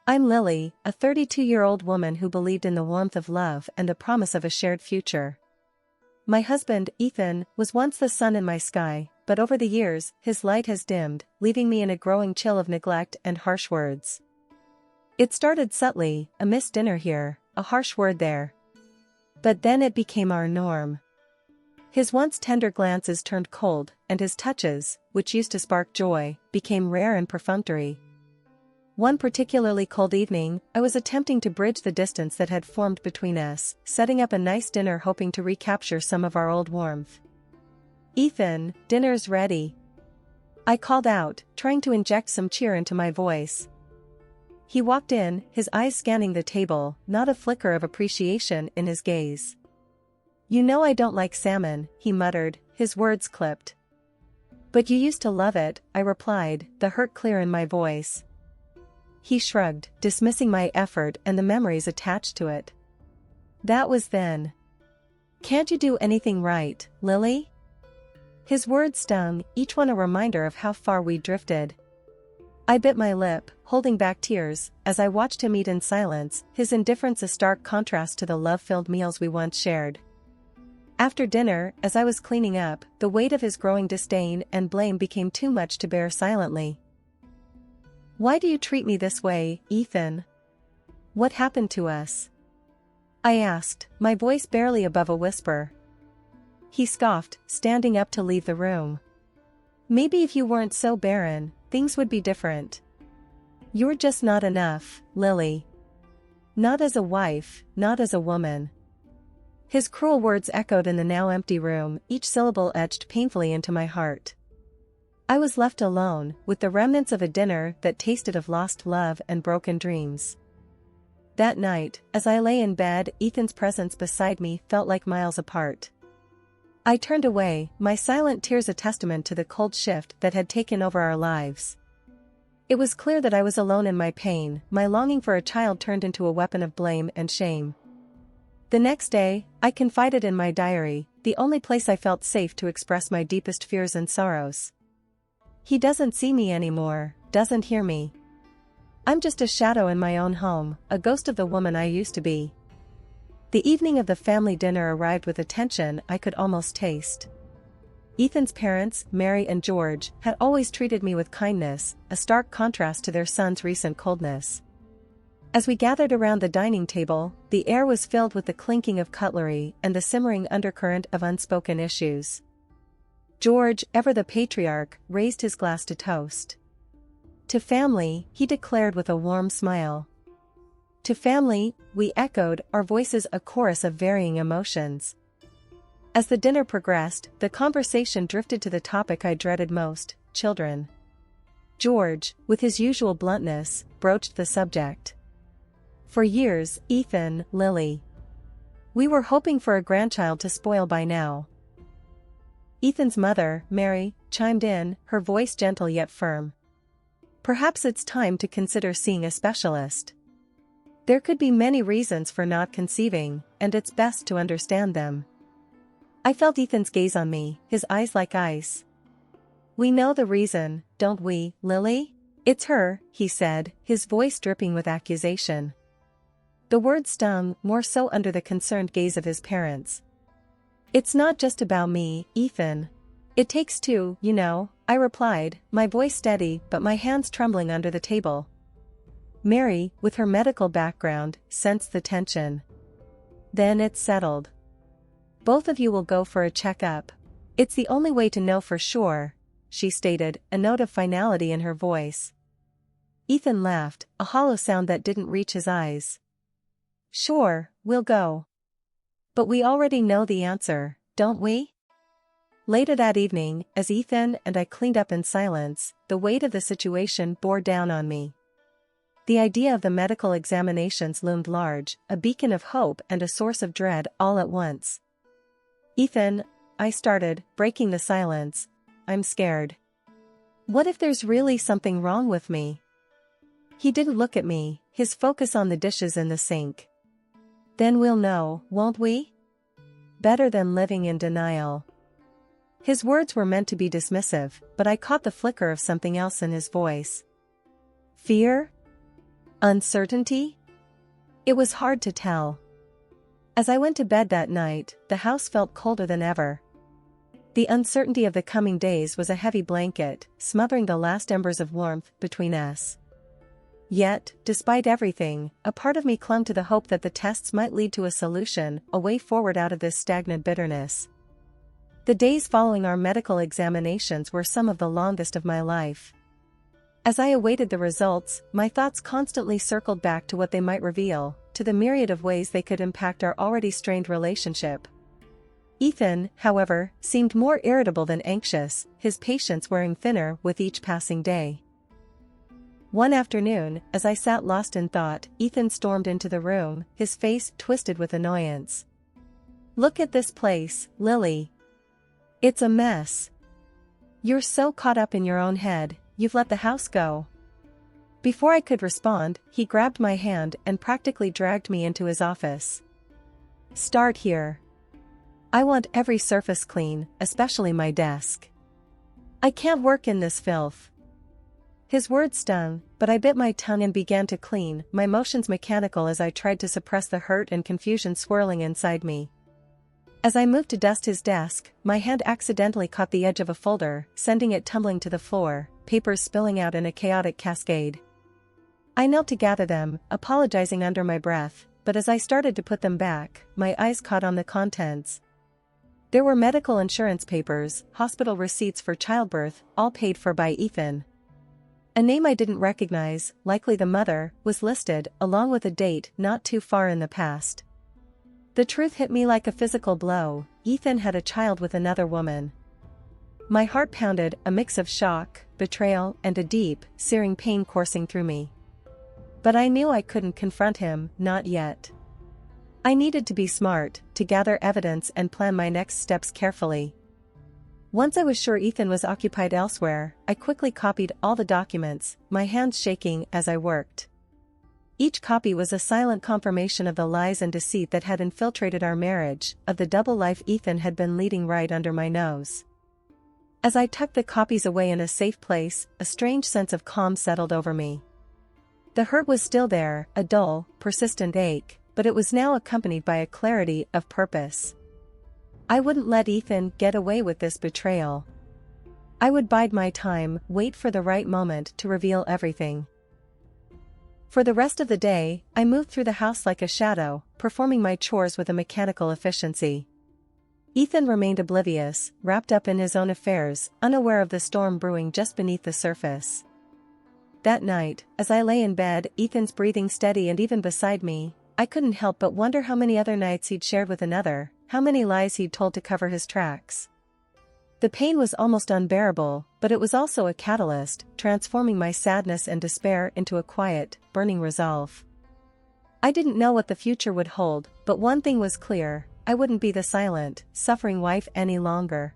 I'm Lily, a 32-year-old woman who believed in the warmth of love and the promise of a shared future. My husband, Ethan, was once the sun in my sky, but over the years, his light has dimmed, leaving me in a growing chill of neglect and harsh words. It started subtly, a missed dinner here, a harsh word there. But then it became our norm. His once tender glances turned cold, and his touches, which used to spark joy, became rare and perfunctory. One particularly cold evening, I was attempting to bridge the distance that had formed between us, setting up a nice dinner hoping to recapture some of our old warmth. "Ethan, dinner's ready," I called out, trying to inject some cheer into my voice. He walked in, his eyes scanning the table, not a flicker of appreciation in his gaze. "You know I don't like salmon," he muttered, his words clipped. "But you used to love it," I replied, the hurt clear in my voice. He shrugged, dismissing my effort and the memories attached to it. "That was then. Can't you do anything right, Lily?" His words stung, each one a reminder of how far we'd drifted. I bit my lip, holding back tears, as I watched him eat in silence, his indifference a stark contrast to the love-filled meals we once shared. After dinner, as I was cleaning up, the weight of his growing disdain and blame became too much to bear silently. "Why do you treat me this way, Ethan? What happened to us?" I asked, my voice barely above a whisper. He scoffed, standing up to leave the room. "Maybe if you weren't so barren, things would be different. You're just not enough, Lily. Not as a wife, not as a woman." His cruel words echoed in the now empty room, each syllable etched painfully into my heart. I was left alone, with the remnants of a dinner that tasted of lost love and broken dreams. That night, as I lay in bed, Ethan's presence beside me felt like miles apart. I turned away, my silent tears a testament to the cold shift that had taken over our lives. It was clear that I was alone in my pain, my longing for a child turned into a weapon of blame and shame. The next day, I confided in my diary, the only place I felt safe to express my deepest fears and sorrows. "He doesn't see me anymore, doesn't hear me. I'm just a shadow in my own home, a ghost of the woman I used to be." The evening of the family dinner arrived with a tension I could almost taste. Ethan's parents, Mary and George, had always treated me with kindness, a stark contrast to their son's recent coldness. As we gathered around the dining table, the air was filled with the clinking of cutlery and the simmering undercurrent of unspoken issues. George, ever the patriarch, raised his glass to toast. "To family," he declared with a warm smile. "To family," we echoed, our voices a chorus of varying emotions. As the dinner progressed, the conversation drifted to the topic I dreaded most, children. George, with his usual bluntness, broached the subject. "For years, Ethan, Lily. We were hoping for a grandchild to spoil by now." Ethan's mother, Mary, chimed in, her voice gentle yet firm. "Perhaps it's time to consider seeing a specialist. There could be many reasons for not conceiving, and it's best to understand them." I felt Ethan's gaze on me, his eyes like ice. "We know the reason, don't we, Lily?" "It's her," he said, his voice dripping with accusation. The words stung, more so under the concerned gaze of his parents. "It's not just about me, Ethan. It takes two, you know," I replied, my voice steady but my hands trembling under the table. Mary, with her medical background, sensed the tension. "Then it's settled. Both of you will go for a checkup. It's the only way to know for sure," she stated, a note of finality in her voice. Ethan laughed, a hollow sound that didn't reach his eyes. "Sure, we'll go. But we already know the answer, don't we?" Later that evening, as Ethan and I cleaned up in silence, the weight of the situation bore down on me. The idea of the medical examinations loomed large, a beacon of hope and a source of dread all at once. "Ethan," I started, breaking the silence, "I'm scared. What if there's really something wrong with me?" He didn't look at me, his focus on the dishes in the sink. "Then we'll know, won't we? Better than living in denial." His words were meant to be dismissive, but I caught the flicker of something else in his voice. "Fear?" Uncertainty? It was hard to tell. As I went to bed that night, the house felt colder than ever. The uncertainty of the coming days was a heavy blanket, smothering the last embers of warmth between us. Yet, despite everything, a part of me clung to the hope that the tests might lead to a solution, a way forward out of this stagnant bitterness. The days following our medical examinations were some of the longest of my life. As I awaited the results, my thoughts constantly circled back to what they might reveal, to the myriad of ways they could impact our already strained relationship. Ethan, however, seemed more irritable than anxious, his patience wearing thinner with each passing day. One afternoon, as I sat lost in thought, Ethan stormed into the room, his face twisted with annoyance. "Look at this place, Lily. It's a mess. You're so caught up in your own head, you've let the house go." Before I could respond, he grabbed my hand and practically dragged me into his office. "Start here. I want every surface clean, especially my desk. I can't work in this filth." His words stung, but I bit my tongue and began to clean, my motions mechanical as I tried to suppress the hurt and confusion swirling inside me. As I moved to dust his desk, my hand accidentally caught the edge of a folder, sending it tumbling to the floor, papers spilling out in a chaotic cascade. I knelt to gather them, apologizing under my breath, but as I started to put them back, my eyes caught on the contents. There were medical insurance papers, hospital receipts for childbirth, all paid for by Ethan. A name I didn't recognize, likely the mother, was listed, along with a date not too far in the past. The truth hit me like a physical blow: Ethan had a child with another woman. My heart pounded, a mix of shock, betrayal, and a deep, searing pain coursing through me. But I knew I couldn't confront him, not yet. I needed to be smart, to gather evidence and plan my next steps carefully. Once I was sure Ethan was occupied elsewhere, I quickly copied all the documents, my hands shaking as I worked. Each copy was a silent confirmation of the lies and deceit that had infiltrated our marriage, of the double life Ethan had been leading right under my nose. As I tucked the copies away in a safe place, a strange sense of calm settled over me. The hurt was still there, a dull, persistent ache, but it was now accompanied by a clarity of purpose. I wouldn't let Ethan get away with this betrayal. I would bide my time, wait for the right moment to reveal everything. For the rest of the day, I moved through the house like a shadow, performing my chores with a mechanical efficiency. Ethan remained oblivious, wrapped up in his own affairs, unaware of the storm brewing just beneath the surface. That night, as I lay in bed, Ethan's breathing steady and even beside me, I couldn't help but wonder how many other nights he'd shared with another, how many lies he'd told to cover his tracks. The pain was almost unbearable, but it was also a catalyst, transforming my sadness and despair into a quiet, burning resolve. I didn't know what the future would hold, but one thing was clear: I wouldn't be the silent, suffering wife any longer.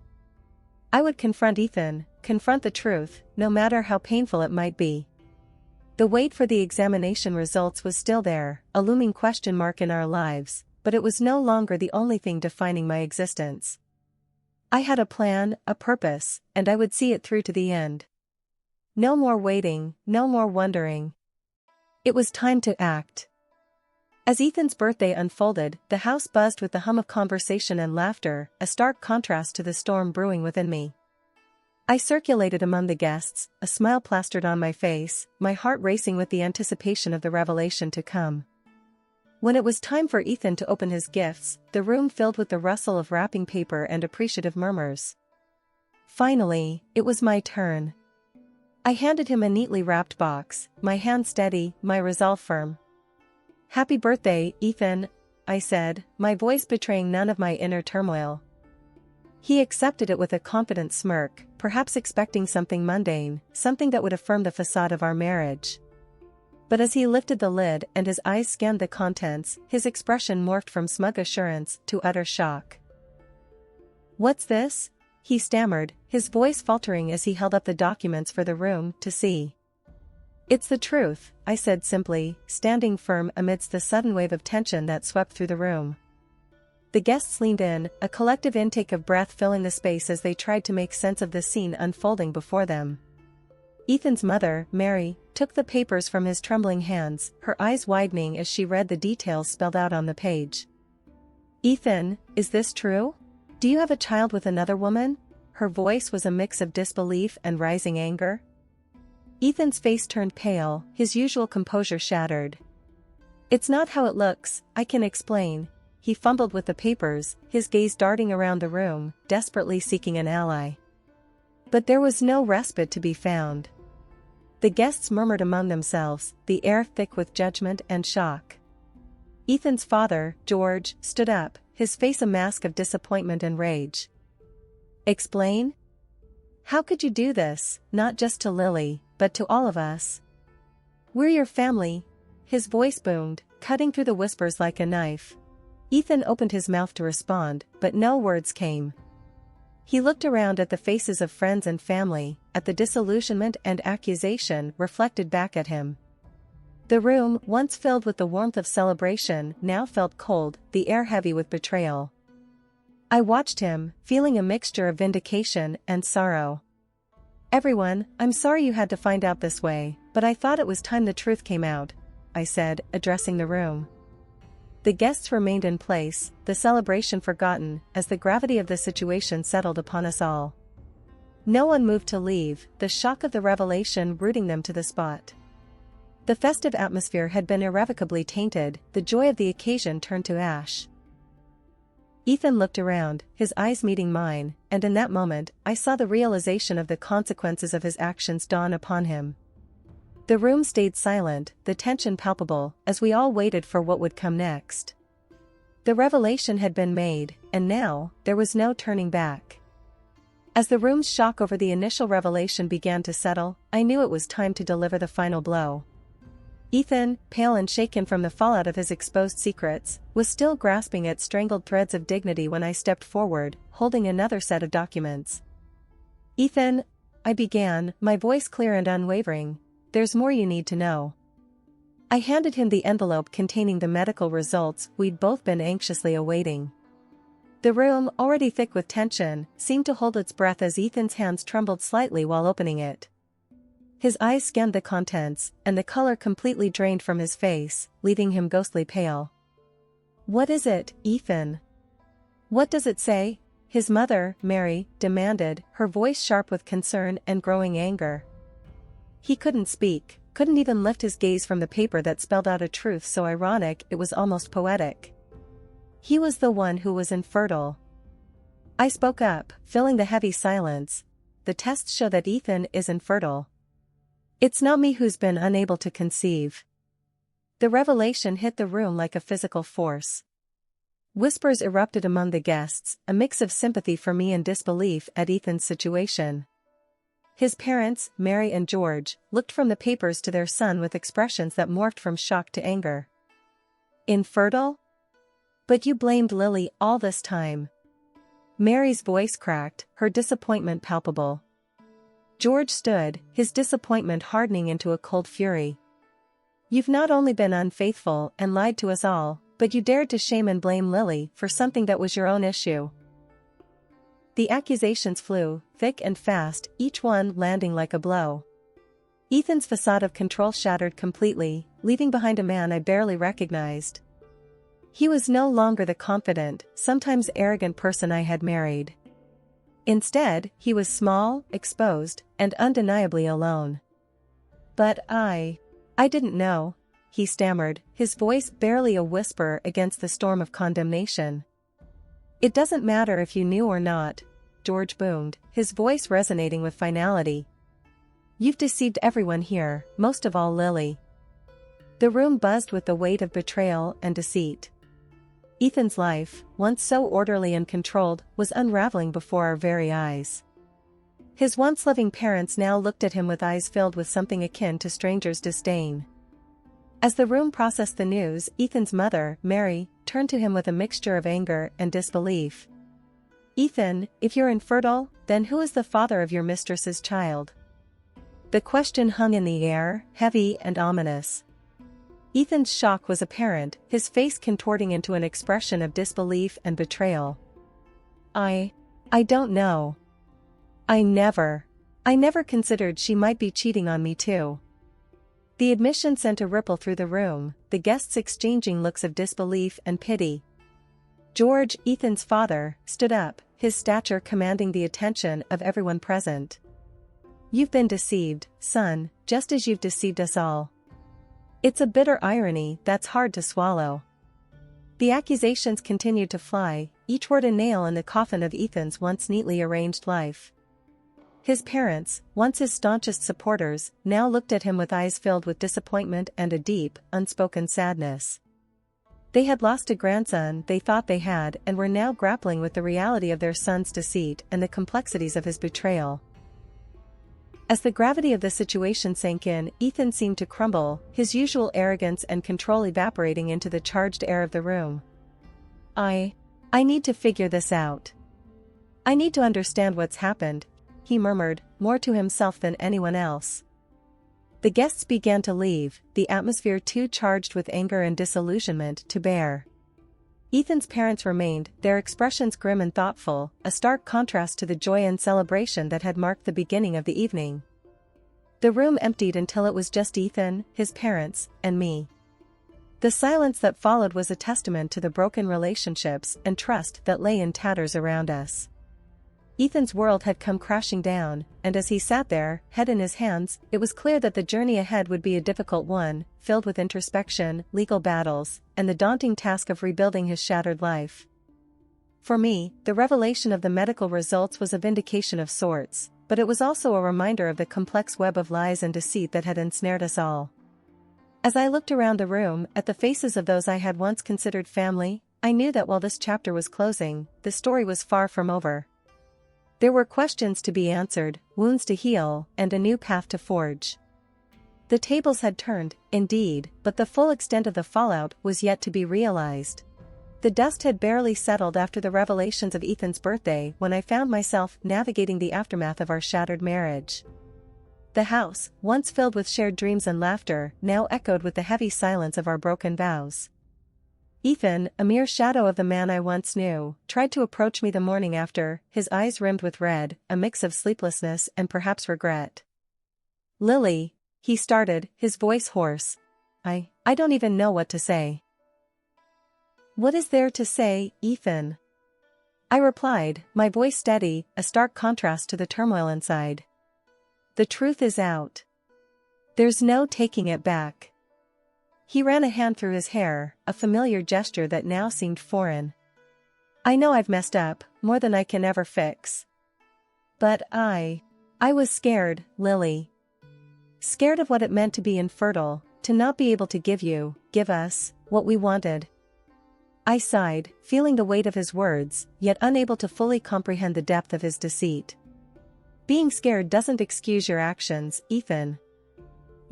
I would confront Ethan, confront the truth, no matter how painful it might be. The wait for the examination results was still there, a looming question mark in our lives, but it was no longer the only thing defining my existence. I had a plan, a purpose, and I would see it through to the end. No more waiting, no more wondering. It was time to act. As Ethan's birthday unfolded, the house buzzed with the hum of conversation and laughter, a stark contrast to the storm brewing within me. I circulated among the guests, a smile plastered on my face, my heart racing with the anticipation of the revelation to come. When it was time for Ethan to open his gifts, the room filled with the rustle of wrapping paper and appreciative murmurs. Finally, it was my turn. I handed him a neatly wrapped box, my hand steady, my resolve firm. "Happy birthday, Ethan," I said, my voice betraying none of my inner turmoil. He accepted it with a confident smirk, perhaps expecting something mundane, something that would affirm the facade of our marriage. But as he lifted the lid and his eyes scanned the contents, his expression morphed from smug assurance to utter shock. "What's this?" he stammered, his voice faltering as he held up the documents for the room to see. "It's the truth," I said simply, standing firm amidst the sudden wave of tension that swept through the room. The guests leaned in, a collective intake of breath filling the space as they tried to make sense of the scene unfolding before them. Ethan's mother, Mary, took the papers from his trembling hands, her eyes widening as she read the details spelled out on the page. "Ethan, is this true? Do you have a child with another woman?" Her voice was a mix of disbelief and rising anger. Ethan's face turned pale, his usual composure shattered. "It's not how it looks, I can explain." He fumbled with the papers, his gaze darting around the room, desperately seeking an ally. But there was no respite to be found. The guests murmured among themselves, the air thick with judgment and shock. Ethan's father, George, stood up, his face a mask of disappointment and rage. "Explain? How could you do this, not just to Lily, but to all of us? We're your family." His voice boomed, cutting through the whispers like a knife. Ethan opened his mouth to respond, but no words came. He looked around at the faces of friends and family, at the disillusionment and accusation reflected back at him. The room, once filled with the warmth of celebration, now felt cold, the air heavy with betrayal. I watched him, feeling a mixture of vindication and sorrow. "Everyone, I'm sorry you had to find out this way, but I thought it was time the truth came out," I said, addressing the room. The guests remained in place, the celebration forgotten, as the gravity of the situation settled upon us all. No one moved to leave, the shock of the revelation rooting them to the spot. The festive atmosphere had been irrevocably tainted, the joy of the occasion turned to ash. Ethan looked around, his eyes meeting mine, and in that moment, I saw the realization of the consequences of his actions dawn upon him. The room stayed silent, the tension palpable, as we all waited for what would come next. The revelation had been made, and now, there was no turning back. As the room's shock over the initial revelation began to settle, I knew it was time to deliver the final blow. Ethan, pale and shaken from the fallout of his exposed secrets, was still grasping at strangled threads of dignity when I stepped forward, holding another set of documents. "Ethan," I began, my voice clear and unwavering, "there's more you need to know." I handed him the envelope containing the medical results we'd both been anxiously awaiting. The room, already thick with tension, seemed to hold its breath as Ethan's hands trembled slightly while opening it. His eyes scanned the contents, and the color completely drained from his face, leaving him ghostly pale. "What is it, Ethan? What does it say?" his mother, Mary, demanded, her voice sharp with concern and growing anger. He couldn't speak, couldn't even lift his gaze from the paper that spelled out a truth so ironic it was almost poetic. He was the one who was infertile. I spoke up, filling the heavy silence. "The tests show that Ethan is infertile. It's not me who's been unable to conceive." The revelation hit the room like a physical force. Whispers erupted among the guests, a mix of sympathy for me and disbelief at Ethan's situation. His parents, Mary and George, looked from the papers to their son with expressions that morphed from shock to anger. "Infertile? But you blamed Lily all this time." Mary's voice cracked, her disappointment palpable. George stood, his disappointment hardening into a cold fury. "You've not only been unfaithful and lied to us all, but you dared to shame and blame Lily for something that was your own issue." The accusations flew, thick and fast, each one landing like a blow. Ethan's facade of control shattered completely, leaving behind a man I barely recognized. He was no longer the confident, sometimes arrogant person I had married. Instead, he was small, exposed, and undeniably alone. "But I didn't know," he stammered, his voice barely a whisper against the storm of condemnation. "It doesn't matter if you knew or not," George boomed, his voice resonating with finality. "You've deceived everyone here, most of all Lily." The room buzzed with the weight of betrayal and deceit. Ethan's life, once so orderly and controlled, was unraveling before our very eyes. His once loving parents now looked at him with eyes filled with something akin to strangers' disdain. As the room processed the news, Ethan's mother, Mary, turned to him with a mixture of anger and disbelief. "Ethan, if you're infertile, then who is the father of your mistress's child?" The question hung in the air, heavy and ominous. Ethan's shock was apparent, his face contorting into an expression of disbelief and betrayal. I don't know. I never. I never considered she might be cheating on me too. The admission sent a ripple through the room, the guests exchanging looks of disbelief and pity. George, Ethan's father, stood up, his stature commanding the attention of everyone present. "You've been deceived, son, just as you've deceived us all. It's a bitter irony that's hard to swallow." The accusations continued to fly, each word a nail in the coffin of Ethan's once neatly arranged life. His parents, once his staunchest supporters, now looked at him with eyes filled with disappointment and a deep, unspoken sadness. They had lost a grandson they thought they had and were now grappling with the reality of their son's deceit and the complexities of his betrayal. As the gravity of the situation sank in, Ethan seemed to crumble, his usual arrogance and control evaporating into the charged air of the room. I need to figure this out. I need to understand what's happened," he murmured, more to himself than anyone else. The guests began to leave, the atmosphere too charged with anger and disillusionment to bear. Ethan's parents remained, their expressions grim and thoughtful, a stark contrast to the joy and celebration that had marked the beginning of the evening. The room emptied until it was just Ethan, his parents, and me. The silence that followed was a testament to the broken relationships and trust that lay in tatters around us. Ethan's world had come crashing down, and as he sat there, head in his hands, it was clear that the journey ahead would be a difficult one, filled with introspection, legal battles, and the daunting task of rebuilding his shattered life. For me, the revelation of the medical results was a vindication of sorts, but it was also a reminder of the complex web of lies and deceit that had ensnared us all. As I looked around the room, at the faces of those I had once considered family, I knew that while this chapter was closing, the story was far from over. There were questions to be answered, wounds to heal, and a new path to forge. The tables had turned, indeed, but the full extent of the fallout was yet to be realized. The dust had barely settled after the revelations of Ethan's birthday when I found myself navigating the aftermath of our shattered marriage. The house, once filled with shared dreams and laughter, now echoed with the heavy silence of our broken vows. Ethan, a mere shadow of the man I once knew, tried to approach me the morning after, his eyes rimmed with red, a mix of sleeplessness and perhaps regret. "Lily," he started, his voice hoarse. I don't even know what to say." "What is there to say, Ethan?" I replied, my voice steady, a stark contrast to the turmoil inside. "The truth is out. There's no taking it back." He ran a hand through his hair, a familiar gesture that now seemed foreign. "I know I've messed up, more than I can ever fix. But I was scared, Lily. Scared of what it meant to be infertile, to not be able to give us, what we wanted." I sighed, feeling the weight of his words, yet unable to fully comprehend the depth of his deceit. "Being scared doesn't excuse your actions, Ethan.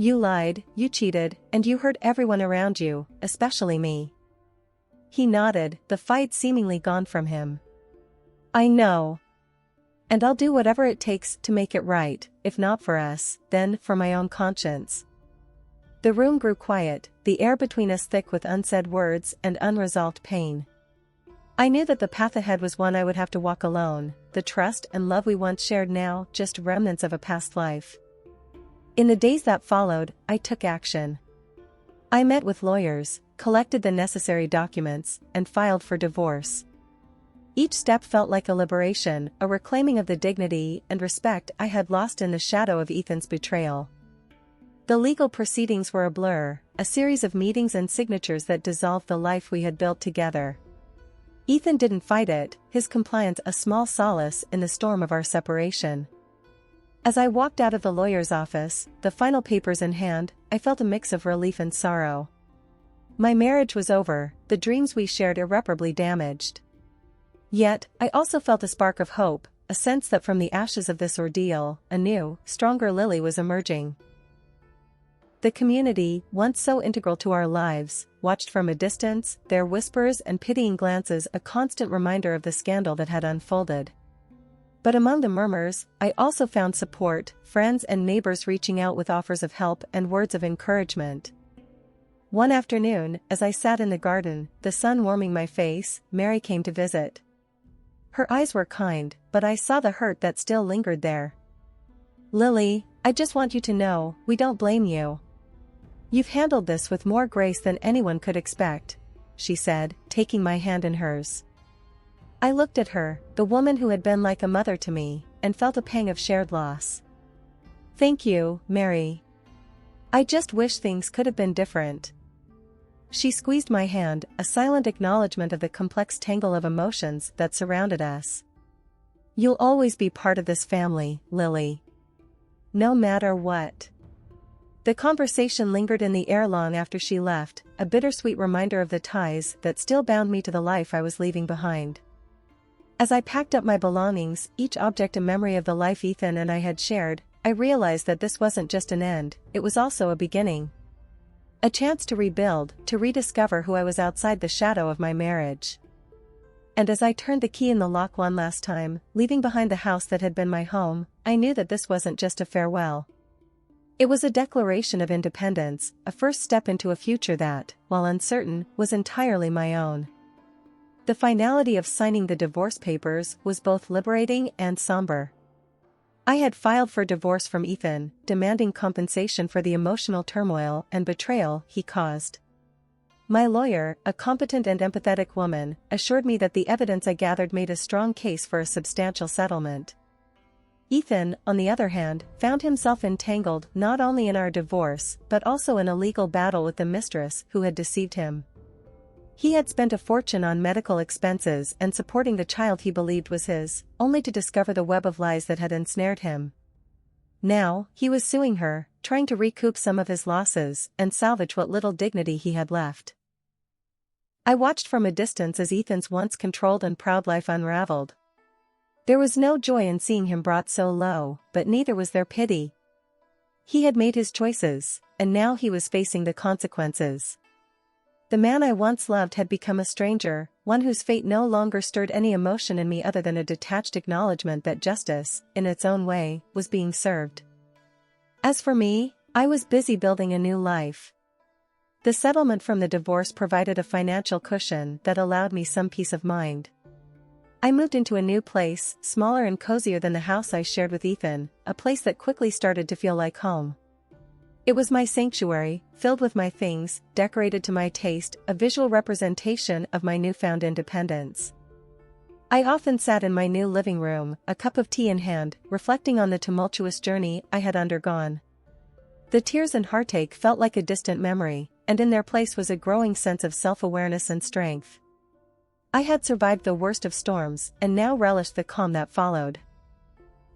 You lied, you cheated, and you hurt everyone around you, especially me." He nodded, the fight seemingly gone from him. "I know. And I'll do whatever it takes to make it right, if not for us, then for my own conscience." The room grew quiet, the air between us thick with unsaid words and unresolved pain. I knew that the path ahead was one I would have to walk alone, the trust and love we once shared now just remnants of a past life. In the days that followed, I took action. I met with lawyers, collected the necessary documents, and filed for divorce. Each step felt like a liberation, a reclaiming of the dignity and respect I had lost in the shadow of Ethan's betrayal. The legal proceedings were a blur, a series of meetings and signatures that dissolved the life we had built together. Ethan didn't fight it, his compliance a small solace in the storm of our separation. As I walked out of the lawyer's office, the final papers in hand, I felt a mix of relief and sorrow. My marriage was over, the dreams we shared irreparably damaged. Yet, I also felt a spark of hope, a sense that from the ashes of this ordeal, a new, stronger Lily was emerging. The community, once so integral to our lives, watched from a distance, their whispers and pitying glances a constant reminder of the scandal that had unfolded. But among the murmurs, I also found support, friends and neighbors reaching out with offers of help and words of encouragement. One afternoon, as I sat in the garden, the sun warming my face, Mary came to visit. Her eyes were kind, but I saw the hurt that still lingered there. Lily, I just want you to know, we don't blame you. You've handled this with more grace than anyone could expect, she said, taking my hand in hers. I looked at her, the woman who had been like a mother to me, and felt a pang of shared loss. Thank you, Mary. I just wish things could have been different. She squeezed my hand, a silent acknowledgement of the complex tangle of emotions that surrounded us. You'll always be part of this family, Lily. No matter what. The conversation lingered in the air long after she left, a bittersweet reminder of the ties that still bound me to the life I was leaving behind. As I packed up my belongings, each object a memory of the life Ethan and I had shared, I realized that this wasn't just an end, it was also a beginning. A chance to rebuild, to rediscover who I was outside the shadow of my marriage. And as I turned the key in the lock one last time, leaving behind the house that had been my home, I knew that this wasn't just a farewell. It was a declaration of independence, a first step into a future that, while uncertain, was entirely my own. The finality of signing the divorce papers was both liberating and somber. I had filed for divorce from Ethan, demanding compensation for the emotional turmoil and betrayal he caused. My lawyer, a competent and empathetic woman, assured me that the evidence I gathered made a strong case for a substantial settlement. Ethan, on the other hand, found himself entangled not only in our divorce but also in a legal battle with the mistress who had deceived him. He had spent a fortune on medical expenses and supporting the child he believed was his, only to discover the web of lies that had ensnared him. Now, he was suing her, trying to recoup some of his losses and salvage what little dignity he had left. I watched from a distance as Ethan's once controlled and proud life unraveled. There was no joy in seeing him brought so low, but neither was there pity. He had made his choices, and now he was facing the consequences. The man I once loved had become a stranger, one whose fate no longer stirred any emotion in me other than a detached acknowledgement that justice, in its own way, was being served. As for me, I was busy building a new life. The settlement from the divorce provided a financial cushion that allowed me some peace of mind. I moved into a new place, smaller and cozier than the house I shared with Ethan, a place that quickly started to feel like home. It was my sanctuary, filled with my things, decorated to my taste, a visual representation of my newfound independence. I often sat in my new living room, a cup of tea in hand, reflecting on the tumultuous journey I had undergone. The tears and heartache felt like a distant memory, and in their place was a growing sense of self-awareness and strength. I had survived the worst of storms, and now relished the calm that followed.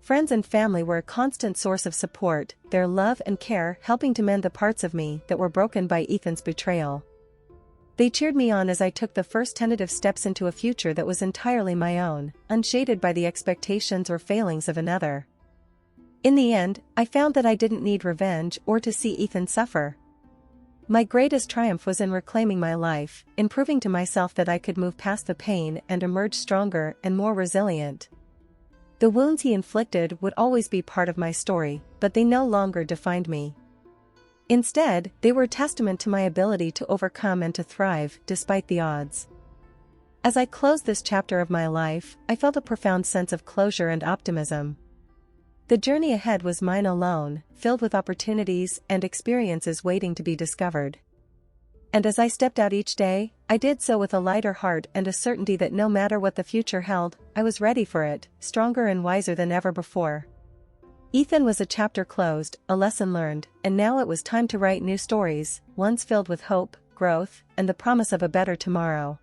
Friends and family were a constant source of support, their love and care helping to mend the parts of me that were broken by Ethan's betrayal. They cheered me on as I took the first tentative steps into a future that was entirely my own, unshaded by the expectations or failings of another. In the end, I found that I didn't need revenge or to see Ethan suffer. My greatest triumph was in reclaiming my life, in proving to myself that I could move past the pain and emerge stronger and more resilient. The wounds he inflicted would always be part of my story, but they no longer defined me. Instead, they were a testament to my ability to overcome and to thrive, despite the odds. As I closed this chapter of my life, I felt a profound sense of closure and optimism. The journey ahead was mine alone, filled with opportunities and experiences waiting to be discovered. And as I stepped out each day, I did so with a lighter heart and a certainty that no matter what the future held, I was ready for it, stronger and wiser than ever before. Ethan was a chapter closed, a lesson learned, and now it was time to write new stories, ones filled with hope, growth, and the promise of a better tomorrow.